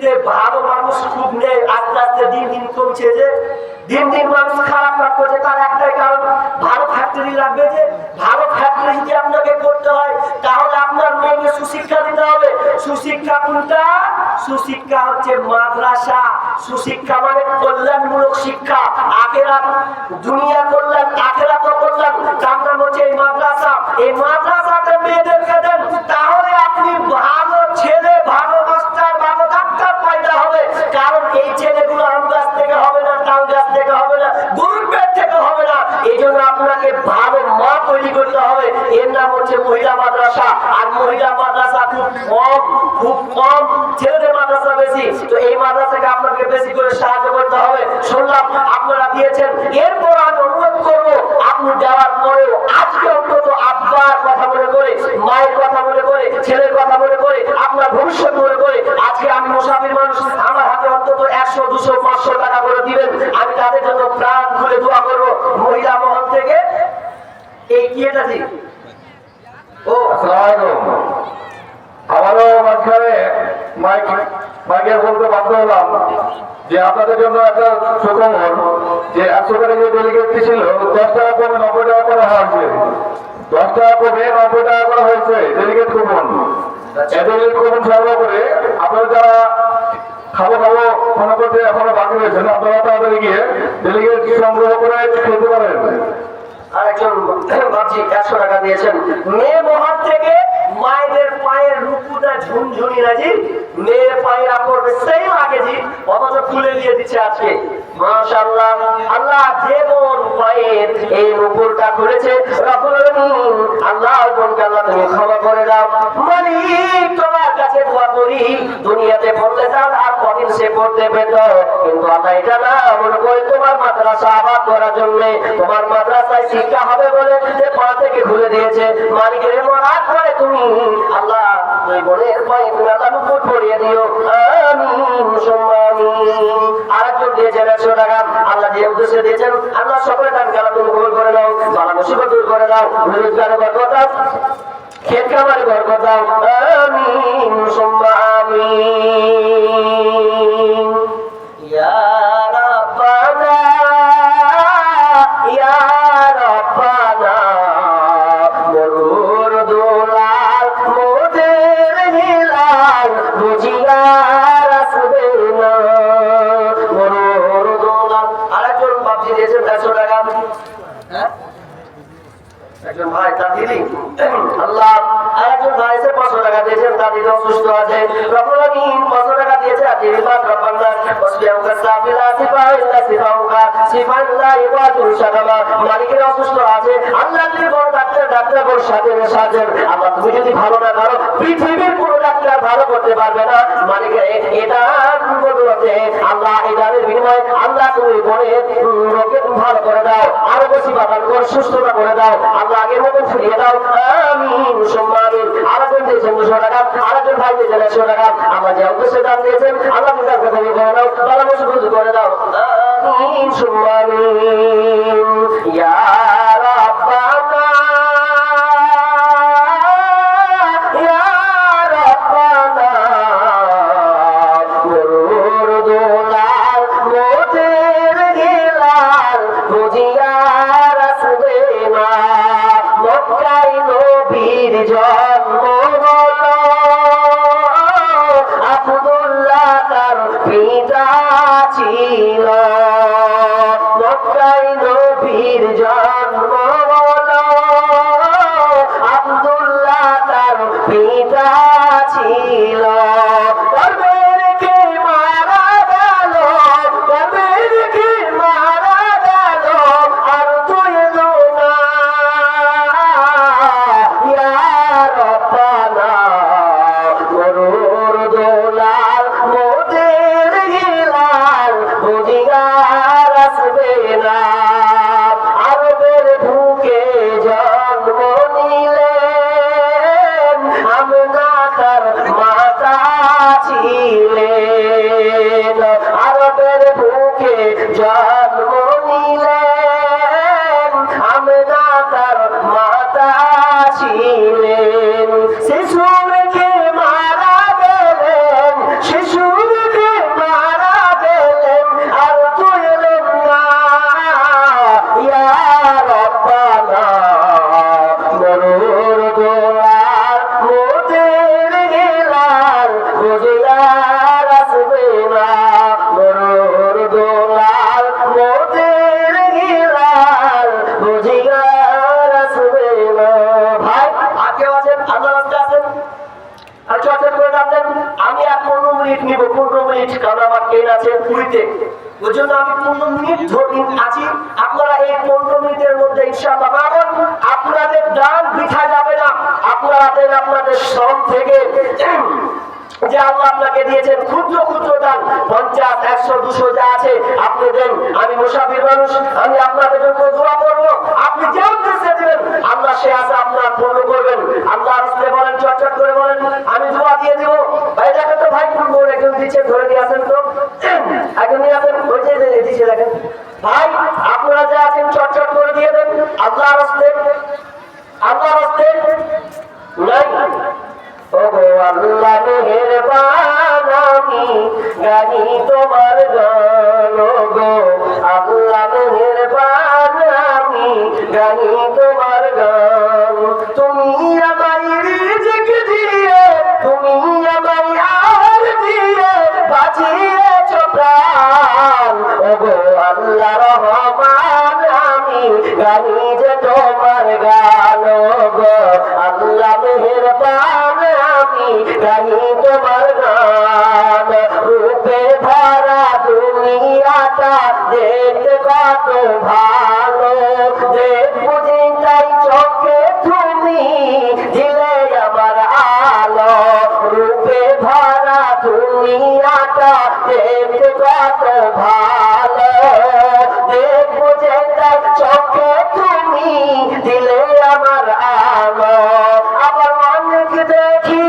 পৃথিবীতে ভালো মানুষ খুব নেই, আস্তে আস্তে দিন দিন কমছে, যে দিন দিন মানুষ খারাপ কাজ করছে। তার একটাই কারণ, ভালো ফ্যাক্টরি লাগবে। যে ভালো ফ্যাক্টরি যদি আপনাকে করতে হয়, তাহলে আপনার মেয়েকে সুশিক্ষা দিতে হবে। সুশিক্ষা কোনটা? সুশিক্ষা হচ্ছে মাদ্রাসা। সুশিক্ষা মানে কল্যাণমূলক শিক্ষা, আখিরাত দুনিয়া কল্যাণ আখিরাত কল্যাণ, তার নাম হচ্ছে এই মাদ্রাসা। এই মাদ্রাসাতে মেয়েদেরকে দেন, তাহলে আপনি ভালো ছেলে, ভালো মাস্টার, ভালো ডাক্তার পয়দা হবে। কারণ এই ছেলেগুলো আম গাছ থেকে হবে না, তাল গাছ থেকে হবে না, গরুর পেট থেকে হবে না। এই জন্য আপনাকে ভালো মা তৈরি করতে হবে। এর নাম হচ্ছে মহিলা মাদ্রাসা। আর মহিলা মাদ্রাসা খুব কম, ছেলেদের মাদ্রাসা বেশি। তো এই মাদ্রাসাকে আপনাকে বেশি করে সাহায্য করতে হবে। শুনলাম আপনারা দিয়েছেন, এরপর আমি অনুরোধ করবো, আপনি দেওয়ার পরেও আজকে অন্তত আব্বার কথা মনে করে, মায়ের কথা মনে করে, ছেলের কথা মনে করে, আপনার ভবিষ্যৎ মনে করে, আজকে আমি মুসাফির মানুষ, আমার হাতে অন্তত 100, 200, 500 টাকা করে দিবেন। আমি তাদের জন্য প্রাণ খুলে দোয়া করবো। মহিলা মহল থেকে এই কি এটা জি ও আমারও মাঝখানে মাইকে বলতে বাধ্য হলাম যে আপনাদের জন্য একটা সুখবর, যে 100 টাকা যে ডেলিগেট ছিল 10 টাকা কমে 90 টাকা করা হয়েছে। 10 টাকা কমে 90 টাকা করা হয়েছে ডেলিগেট কুপন। এই ডেলিগেট কুপন সংগ্রহ করে আপনারা যারা খাবো মনে করতে এখনো বাকি রয়েছেন, আপনারা তাড়াতাড়ি গিয়ে ডেলিগেট সংগ্রহ করে খেতে পারেন। আরেকজন ভাবছি 100 টাকা দিয়েছেন। মেয়ে মহান থেকে মায়েদের পায়ের রূপুটা ঝুনঝুনি নাজি, মেয়ের পায়ের পড়বে সেই আগে জি, অথচ খুলে দিয়ে দিচ্ছে আজকে। মাশাআল্লাহ, আল্লাহ যেমন পায়ের এই রূপুরটা খুলেছে, রব্বুল আলামিন আল্লাহ বোনকে আল্লাহ তুমি ক্ষমা করে দাও। মালিক তোমার কাছে দোয়া করি, দুনিয়াতে পড়লে তার আর কদিন সে পড়তে পেত, কিন্তু আল্লাহ এটা না মনে করে তোমার মাদ্রাসা আবাদ করার জন্য, তোমার মাদ্রাসায় শিক্ষা হবে বলে যে পড়া থেকে খুলে দিয়েছে। মালিকের মরাত করে তুমি আল্লাহ ওই বোনের পায়ে তুমি আল্লাহ মুকুট পরিয়ে দিও, আমিন সুম্মা আমিন। আরেকজন দিয়েছেন 100 টাকা, আল্লাহ যে উদ্দেশ্যে দিয়েছেন আল্লাহ সকলে দান কালা তুমি কবুল করে নাও, বালা মুসিবত দূর করে নাও, রোজগারে বরকত দাও, ক্ষেত খামারে বরকত দাও, আমিন সুম্মা আমিন। ইয়া রাব্বানা ইয়া রাব্বানা মরুর দোলাল মোদের হিলাল বুঝিয়া রাসবে না, মরুর দোলাল। আরেকজন বাপজি দিয়েছেন 100 টাকা। হ্যাঁ, একজন ভাই তার দিদি আল্লাহ, আরেকজন ভাই এসে 500 টাকা দিয়েছেন, তার দিদি অসুস্থ আছে, রব্বুল আলামিন 500 টাকা দিয়েছে। আর দিবাত রব্বানা ওয়াসবিউকা সাফিলা সিফাইল্লা সিফাউকা সিফাইল্লা ইবাদুল শাকামা, মালিকের অসুস্থ আছে, আল্লাহ তুমি বড় ডাক্তার বড় সাজের আল্লাহ, তুমি যদি ভালো না করো পৃথিবীর কোনো ডাক্তার ভালো করতে পারবে না। মালিকের এটা বদলতে আল্লাহ, এটার বিনিময়ে আল্লাহ তুমি বলে রোগকে ভালো করে দাও, আরো বেশি বাদান করে সুস্থতা করে দাও, আল্লাহ আগের মতো ফিরিয়ে দাও, আমিন সুম্মা আমিন। আরেকজন দিয়েছেন 200 টাকা, আরেকজন ভাই দিয়েছেন 100 টাকা। আল্লাহ যে উদ্দেশ্যে দান দিয়েছেন আল্লাহ তুমি তার কথা করে দাও, তারা মুসিবত করে দাও, আমিন সুম্মা আমিন। ইয়া রাব্বানা ইয়া রাব্বানা মরুর দোলাল মোদের হিলাল বুঝিয়া রাসবে না, মক্কায় নবীর জন্ম হলো, আব্দুল্লাহ তার পিতা ছিল, মক্কায় নবীর জন্ম হলো, আব্দুল্লাহ তার পিতা ছিল, গর্ভে রেখে মারা গেল, গর্ভে রেখে মারা গেল, আর তুই এলো না, ইয়া রাব্বানা মরুর দোলাল মোদের হিলাল বুঝিয়া রাসবে না, আরবের বুকে জন্ম নিলেন, আমিনা তার মাতা ছিলেন, আরবের বুকে জন্ম নিলেন, আমিনা তার মাতা ছিলেন, শিশু রেখে মারা গেলেন, শিশু রেখে নিব 15 মিনিট, কারণ আমার ট্রেন আছে পুরীতে। ওই জন্য আমি 15 মিনিট ধরে আছি। আপনারা এই 15 মিনিটের মধ্যে ইনশাআল্লাহ পাবেন, আপনাদের দান বৃথা যাবে না। আপনারা দেন আপনাদের শ্রম থেকে, যে আল্লাহ আপনাকে দিয়েছেন ক্ষুদ্র ক্ষুদ্র দান, 50, 100, 200 যা আছে আপনি দেন। আমি মুসাফির মানুষ, আমি আপনাদের জন্য দোয়া করব। আপনি যে উদ্দেশ্যে দিবেন আল্লাহ সে আশা আপনার পূর্ণ করবেন। আল্লাহ রাস্তে বলেন, চটচট করে বলেন, আমি দোয়া দিয়ে দিব। ভাই দেখেন তো, ভাই পূর্ণ একজন দিচ্ছে, ধরে নিয়ে আসেন তো, একজন নিয়ে আসেন, ওই যে দিচ্ছে দেখেন। ভাই আপনারা যা আছেন চটচট করে দিয়ে দেন আল্লাহ রাস্তে, আল্লাহ রাস্তে নাই। ওগো আল্লাহ মেহেরবান, আমি গানি তোমার গান। ওগো আল্লাহ মেহেরবান, আমি গানি তোমার গান। তুমি আমায় রিজিক দিয়ে, তুমি আমায় আর দিয়ে বাঁচিয়েছো প্রাণ। ওগো আল্লাহ রহমান, আমি গানি যে তোমার গান। ওগো আল্লাহ মেহেরবান, আমি গানি তোমার গান। রূপে ভরা দুনিয়াটা দেখতে কত ভালো, যে বুঝি তাই চোখে তুমি দিলে আমার আলো। রূপে ভরা দুনিয়াটা দেখতে কত ভালো, দেখবো যে তাই চোখে তুমি দিলে আমার আলো। আবার অনেক দেখি,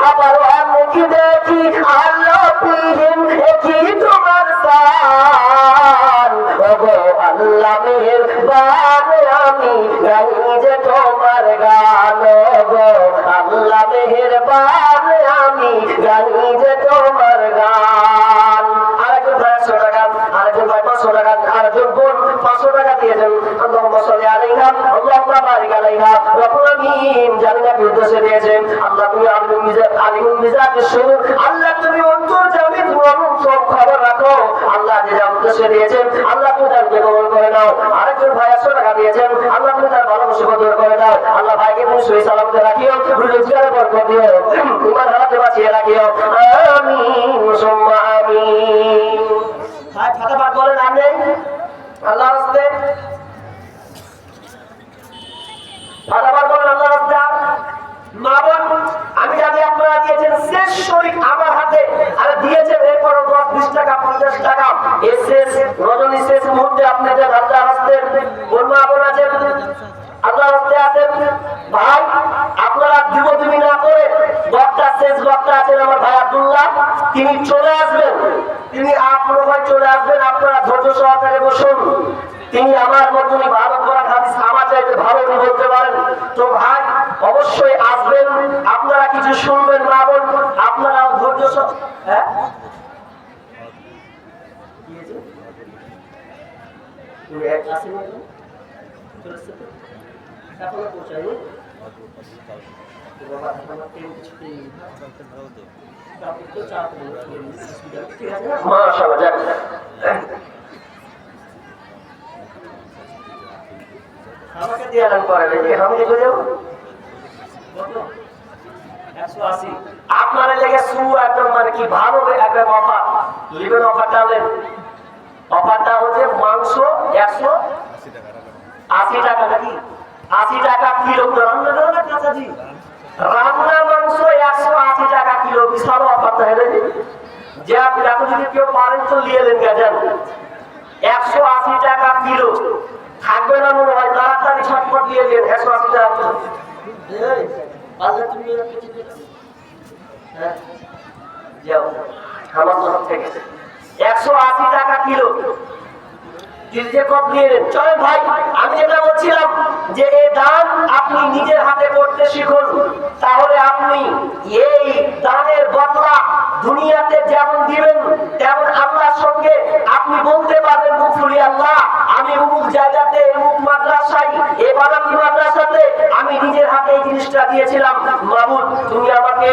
আবার অনেক দেখি আলোবিহীন, একই তোমার সান। ওগো আল্লাহ মেহেরবান, আমি গাই যে তোমার গান। ওগো আল্লাহ মেহেরবান, আমি গাই যে তোমার গান। আরেকজন ভাই 100 টাকা, আরেকজন ভাই 500 টাকা, আরেকজন বোন 500 টাকা দিয়েছেন। আল্লাহুম্মা সাল্লি আলাইহা, আল্লাহুম্মা বারিক আলাইহা। রব্বুল আমিন জানি না কি উদ্দেশ্যে দিয়েছেন। আল্লাহ তুমি আলিমুল মিজাজের শুনুন। আল্লাহ তুমি অন্তর্যামী, তুমি সব খবর রাখো। আল্লাহ যে যা উদ্দেশ্যে দিয়েছেন আল্লাহ তুমি তার কবুল করে নাও। আরেকজন ভাই 100 টাকা দিয়েছেন, আল্লাহ তুমি তার ভালো মুসিবত দূর করে দাও। আল্লাহ ভাইকে তুমি সহি সালামতে রাখিও, রোজগারে বরকত দিও, তোমার হাতে বাঁচিয়ে রাখিও। আমিন সুম্মা আমিন। ভাই ফাটাফাট বলেন আমিন। আল্লাহ রাস্তে ফাটাফাট বলেন আল্লাহ রাস্তে। মা বোন, আমি জানি আপনারা দিয়েছেন শেষ শরীক আমার হাতে, আর দিয়েছেন এরপরও 10, 20 টাকা, 50 টাকা। এই শেষ রজনী, শেষ মুহূর্তে আপনাদের আল্লাহ রাস্তে কোন মা বোন আছেন, আল্লাহ রাস্তে আছেন, ভাই আপনারা দিবদিবি না করে বক্তা, শেষ বক্তা আছেন আমার ভাই আব্দুল্লাহ, তিনি চলে আসবেন। তিনি আপনার ভাই চলে আসবেন, আপনারা ধৈর্য সহকারে বসুন। তিনি আমার মতনই ভালো করা হাদিস আমার চাইতে ভালো বলতে পারেন। তো ভাই অবশ্যই আসবেন, আপনারা কিছু শুনবেন মা বোন, আপনারাও ধৈর্য হ্যাঁ মাশাআল্লাহ। আমাকে দিয়ে আলান করাবে যে আমি দেখে যাব 180 আপনারা লেগে সু একদম মানে কি ভালো একটা অফার লিবেন। অফারটা হলেন, অফারটা হচ্ছে মাংস 180 টাকা, নাকি 80 টাকা কিলো রান্না না কাঁচাজি, রান্না মাংস 180 টাকা কিলো, বিশাল অফারটা হেরে যে আপনি এখন যদি কেউ পারেন তো নিয়ে নেন গেছেন। 180 টাকা কিলো থাকবে না মনে হয়, তাড়াতাড়ি ছটফট দিয়ে দিন। 180 টাকা কিলো যাও আমার তরফ থেকে 180 টাকা কিলো চলেন ভাই। আমি যেটা বলছিলাম যে এই দান আপনি নিজের হাতে করতে শিখুন, তাহলে আপনি এই দানের বদলা দুনিয়াতে যেমন দিবেন তেমন আল্লাহর সঙ্গে আপনি বলতে পারবেন মুখ ফুলি, আল্লাহ আমি অমুক জায়গাতে অমুক মাদ্রাসায় এই বাদামি মাদ্রাসাতে আমি নিজের হাতে এই জিনিসটা দিয়েছিলাম, মাবুদ তুমি আমাকে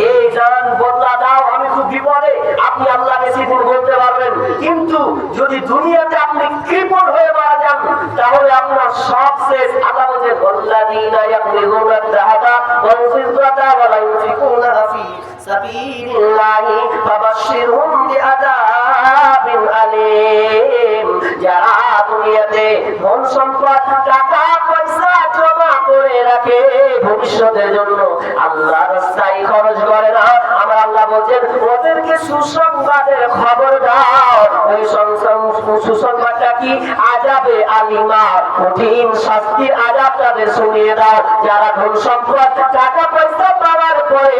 এই দান বদলা দাও, আমি খুব বিপদে। আপনি আল্লাহকে সেদিন বলতে পারবেন। কিন্তু যদি দুনিয়াতে আপনি কৃপণ হয়ে মারা যান যান তাহলে আপনার সব শেষ। আল্লাহ বলেন ওয়াল্লাযীনা ইয়াকনিজুনা আয-যাহাবা ওয়াল ফিদ্দাতা ওয়া লা ইউনফিকুনাহা ফী সাবিলিল্লাহি ফাবাশশিরহুম বিআযাবিন আলীম। যারা দুনিয়াতে ধন সম্পদ টাকা পয়সা জমা করে রাখে ভবিষ্যতের জন্য, আল্লাহর রাস্তায় খরচ করে না, আমার আল্লাহ বলেন ওদেরকে সুসংবাদের খবর দাও। ওই সুসংবাদটা কি? আযাবে আলিমা, কঠিন শাস্তির আযাব তাদের শুনিয়ে দাও। যারা ধন সম্পদ টাকা পয়সা পাওয়ার পরে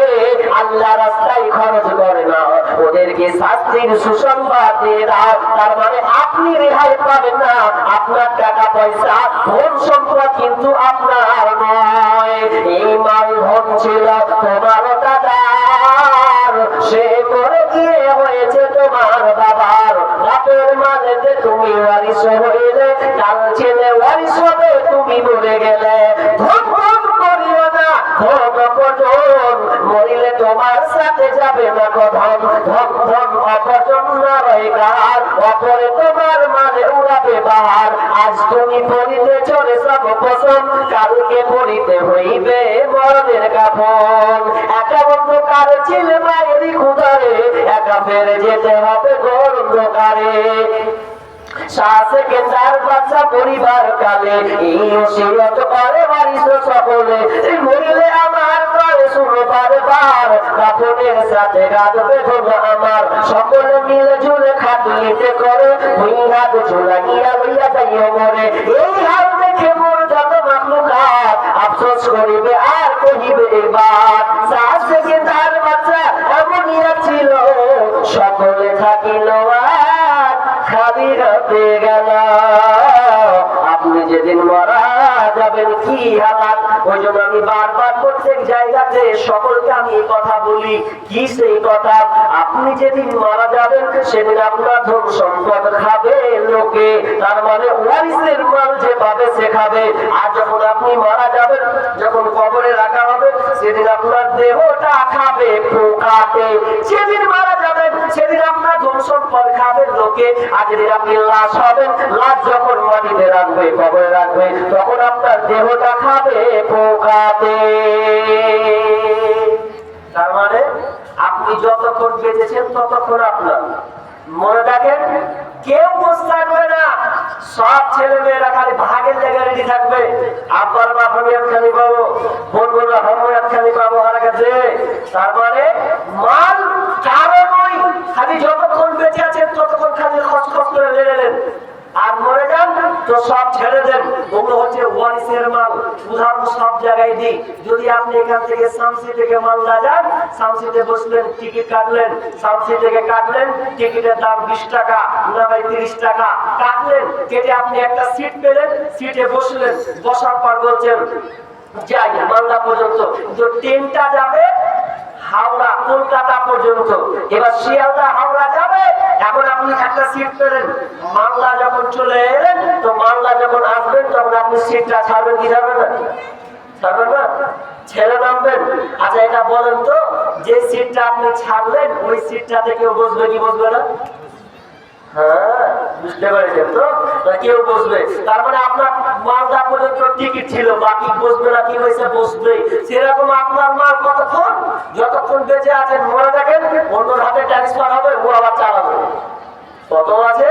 আল্লাহ রাস্তায় খরচ করে না, ওদেরকে শাস্তির সুসংবাদ দিয়ে দাও। তার মানে আপনি রেহাই পাবেন না, আপনার টাকা পয়সা ধন সম্পদ কিন্তু আপনার নয়। এই মাল ধন ছিল তোমার দাদার, সে মরে গিয়ে হয়েছে তোমার বাবার। বাপের মালেতে তুমি ওয়ারিশ হইলে, কাল ছেলে ওয়ারিশ হবে তুমি মরে গেলে। ধন ধন করিও না, ধন অপর্জন, মরিলে তোমার সাথে যাবে না ধন। ধন ধন অপর্জন না রয়গার, অপরে তোমার মানে উড়াবে বাহার। আজ তুমি পরিতে চলে সব পছন্দ, কালকে পরিতে হইবে মরণের কাফন। একা অন্ধকার ছিলে মায়েরই ক্ষুধারে, একা ফেরে যেতে হবে ঘোর অন্ধকারে। শাসকে তার বাচ্চা পরিবার কালে এই ওসিয়ত করে বাড়িস সকলে। মরিলে আমার করে শুনো বারবার, কাপড়ের সাথে গাঁদবে ধোবা আমার। সকলে মিলে ঝুলে খাটলিতে করে দুই হাত ঝুলাইয়া লইয়া যাইও মরে। এই হাত দেখে মোর যত মাখলুকাত আফসোস করিবে আর কহিবে এবার। শাসকে তার বাচ্চা এমনই ছিল, সকলে থাকিল আর খালি হতে গেল। আপনি যেদিন মারা যাবেন কি হালাত। ওই জন্য আমি বারবার প্রত্যেক জায়গাতে সকলকে আমি এই কথা বলি। কি সেই কথা? আপনি যেদিন মারা যাবেন সেদিন আপনার ধন সম্পদ খাবে লোকে, তার মানে ওয়ারিসের মাল যে পাবে সে খাবে। আর যখন আপনি মারা যাবেন, যখন কবরে রাখা হবে, সেদিন আপনার দেহটা খাবে পোকাতে। যেদিন মারা যাবেন সেদিন আপনার ধন সম্পদ খাবে লোকে। আর যেদিন আপনি লাশ হবেন, লাশ যখন মাটিতে রাখবে, কবরে রাখবে, তখন আপনার দেহটা খাবে পোকাতে। তার মানে আপনি যতক্ষণ বেঁচেছেন ততক্ষণ আপনার। মনে রাখেন, কেউ বসে থাকবে না, সব ছেলে মেয়েরা খালি ভাগের জায়গায় রেডি থাকবে। আব্বার বাপ আমি একখানি পাবো, বোন বললো আমি একখানি পাবো, আর কাছে। তার মানে মাল কারো নয়, খালি যতক্ষণ বেঁচে আছেন ততক্ষণ খালি খসখস করে লেনে নেন। আর মরে যান তো সব ছেড়ে দেন। ওগুলো হচ্ছে ওয়ারিসের মাল। উদাহরণ সব জায়গায় দিই। যদি আপনি এখান থেকে শামসি থেকে মালদা যান, শামসিতে বসলেন, টিকিট কাটলেন, শামসি থেকে কাটলেন, টিকিটের দাম 20 টাকা না ভাই 30 টাকা। কাটলেন, কেটে আপনি একটা সিট পেলেন, সিটে বসলেন, বসার পর বলছেন যাই মালদা পর্যন্ত। তো ট্রেনটা যাবে হাওড়া কলকাতা পর্যন্ত, এবার শিয়ালদা হাওড়া যাবে। এখন আপনি একটা সিট পেলেন, মালদা যখন চলে এলেন, তো মালদা যখন আসবেন তখন আপনি সিটটা ছাড়বেন কি ছাড়বেন না? ছাড়বেন না, ছেড়ে নামবেন। আচ্ছা এটা বলেন তো, যে সিটটা আপনি ছাড়লেন ওই সিটটাতে কেউ বসবে কি বসবে না? হ্যাঁ, বুঝতে পেরেছেন তো? কেউ বসবে। তার মানে আপনার মালদা পর্যন্ত টিকিট ছিল, বাকি বসবে না, কি হয়েছে বসবে। সেরকম আপনার মাল কতক্ষণ, যতক্ষণ বেঁচে আছেন মনে থাকেন, অন্যর হাতে ট্রান্সফার হবে, ও আবার চালাবে। কত আছে?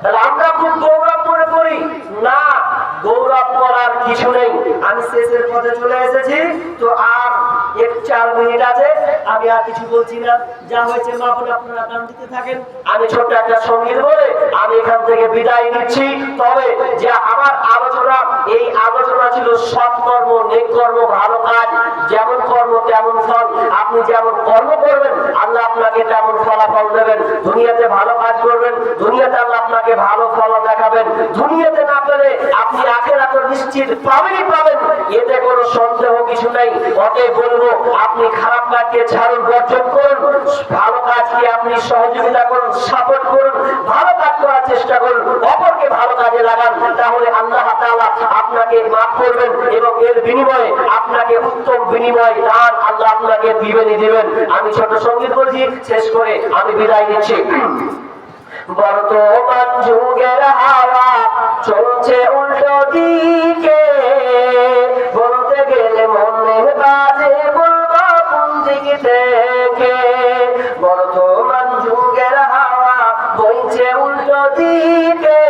তাহলে আমরা খুব গৌরব মনে করি না, গৌরব করার কিছু নেই। আমি শেষের পথে চলে এসেছি, তো আর 4 মিনিট আছে, আমি আর কিছু বলছি না। যা হয়েছে মা বলে আপনারা গান দিতে থাকেন। আমি ছোট্ট একটা সঙ্গীত বলে আমি এখান থেকে বিদায় নিচ্ছি। তবে যে আমার আলোচনা, এই আলোচনা ছিল সৎকর্ম, নেক কর্ম, ভালো কাজ। যেমন কর্ম তেমন ফল। আপনি যেমন কর্ম করবেন আল্লাহ আপনাকে তেমন ফলাফল দেবেন। দুনিয়াতে ভালো কাজ করবেন, দুনিয়াতে আল্লাহ আপনাকে ভালো ফল দেখাবেন। দুনিয়াতে না পেলে আপনি আখিরাতে নিশ্চিত পাবেনই পাবেন, এতে কোনো সন্দেহ কিছু নেই। অতএব বলবো, আপনি খারাপ কাজকে ছাড়ুন, বর্জন করুন, ভালো কাজকে আপনি সহযোগিতা করুন, সাপোর্ট করুন, ভালো কাজ করার চেষ্টা করুন, অপরকে ভালো কাজে লাগান। তাহলে আল্লাহ তাআলা আপনাকে মাফ করবেন এবং এর বিনিময়ে আপনাকে উত্তম বিনিময় দান আল্লাহ আপনাকে দিবেনই দিবেন। আমি ছোট সঙ্গীত বলছি, শেষ করে আমি বিদায় নিচ্ছি। বর্তমান যুগের হাওয়া চলছে উল্টো দিকে, বলতে গেলে মনে বাজে বলবো কোন দিক থেকে। বর্তমান যুগের হাওয়া বইছে উল্টো দিকে,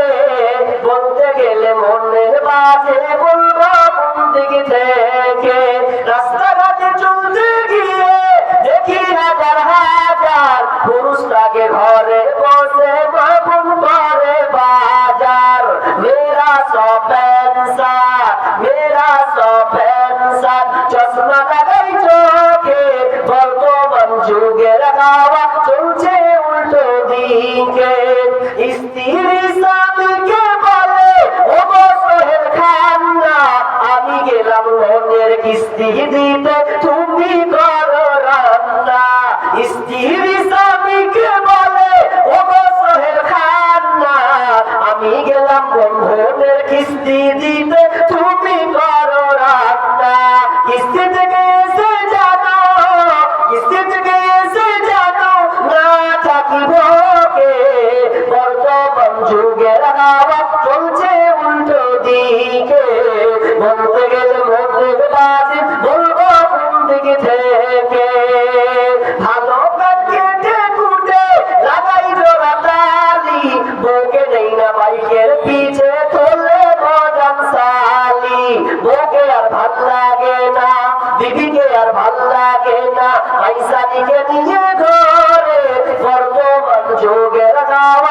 বলতে গেলে মনে বাজে বলবো কোন দিক থেকে। রাস্তাঘাটে চলতে গিয়ে দেখি হাজার হাজার পুরুষ লাগে ঘরে বসে বাবুন করে বাজার। মেরা সফেন্সার, মেরা সফেন্সার, চশমা লাগাই চোখে, বর্তমান যুগের হাওয়া চলছে উল্টো দিকে। স্ত্রী স্বামীকে বলে ও গো সোহেল খান্না, আমি গেলাম লোনের কিস্তি দিতে তুমি করো রান্না। স্ত্রী স্বামীকে বলে ও গো সোহেল খান্না, আমি গেলাম বন্ধনের কিস্তি দিতে তুমি করো রান্না। কিস্তি থেকে এসে জানো, কিস্তি থেকে এসে জানো না থাকিব কে। বর্তমান যুগের হাওয়া চলছে উল্টো দিকে, বলতে গেলে মনে বাজে বলবো কোন দিক থেকে। ভালো কাজ কেটে কুটে লাগাই জোড়া তালি, বউকে নেই না বাইকের পিছে তোলে মজান সালি। বউকে আর ভাল লাগে না, দিদিকে আর ভাল লাগে না, পয়সা দিকে নিয়ে ঘরে। বর্তমান যুগের হাওয়া